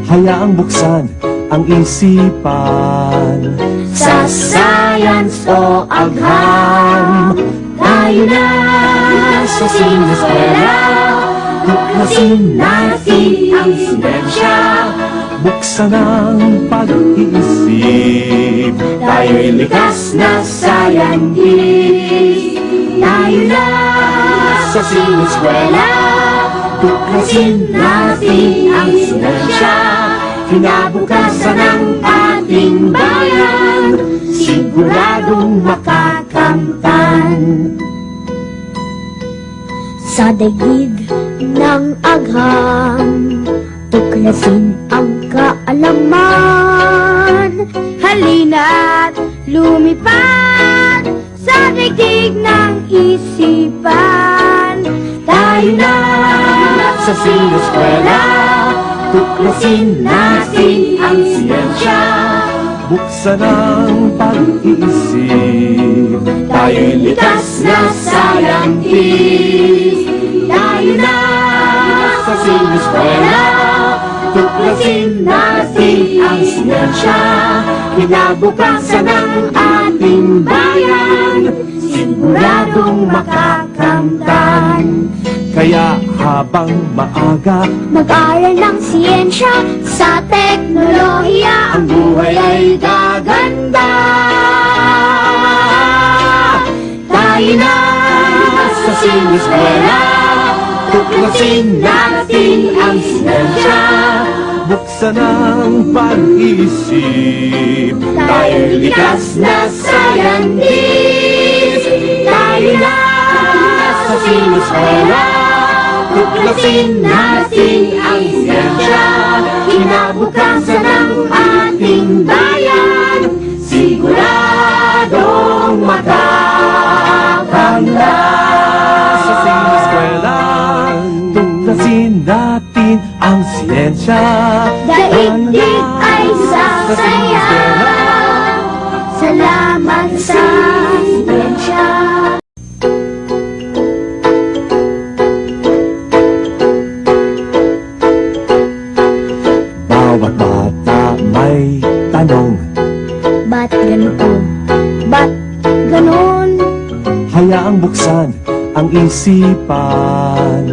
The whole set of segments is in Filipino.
Hayaang buksan ang isipan. Sa science o agham, tayo na sa sineskwela. Tuklasin natin ang siyensya. Buksan ang pag-iisip. Tayo'y likas na scientist. Tayo na sa sineskwela. Tuklasin natin ang siyensya. Kinabukasan ng ating bayan, siguradong makakamtan. Sa daigdig ng agham, tuklasin ang kaalaman. Halina't lumipad sa daigdig ng isipan. Tayo na sa sineskwela. Tuklasin natin ang siyensya. Buksan ang pag-iisip. Tayo'y likas na scientist. Tayo na sa sineskwela. Tuklasin natin ang siyensya. Kinabukasan ng ating bayan, siguradong makakamtan. Kaya habang maaga, mag-aral ng siyensya sa teknolohiya, ang buhay ay gaganda. Tayo na sa sineskwela. Tuklasin natin ang siyensya. buksan ang pag-iisip. Tayo'y likas na scientist. Tayo na sa sineskwela. Tuklasin natin ang siyensya. Kinabukasan ng ating bayan, siguradong makakanda. Sa sineskwela, tuklasin natin ang siyensya. Daigdig ay sasaya. Salamat sa siyensya. Bawat bata may tanong, Ba't ganito? Ba't ganon? hayaang buksan ang isipan.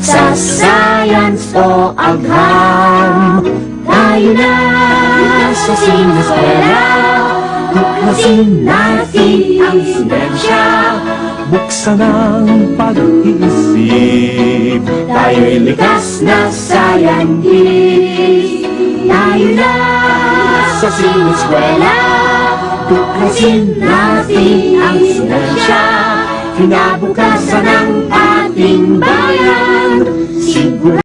Sa science o agham, tayo na sa sineskwela. Tuklasin natin ang siyensya. Buksan ang pag-iisip. Tayo'y likas na scientist. Tayo na sa sineskwela. Tuklasin natin ang siyensya. Kinabukasan ng ating bayan, siguro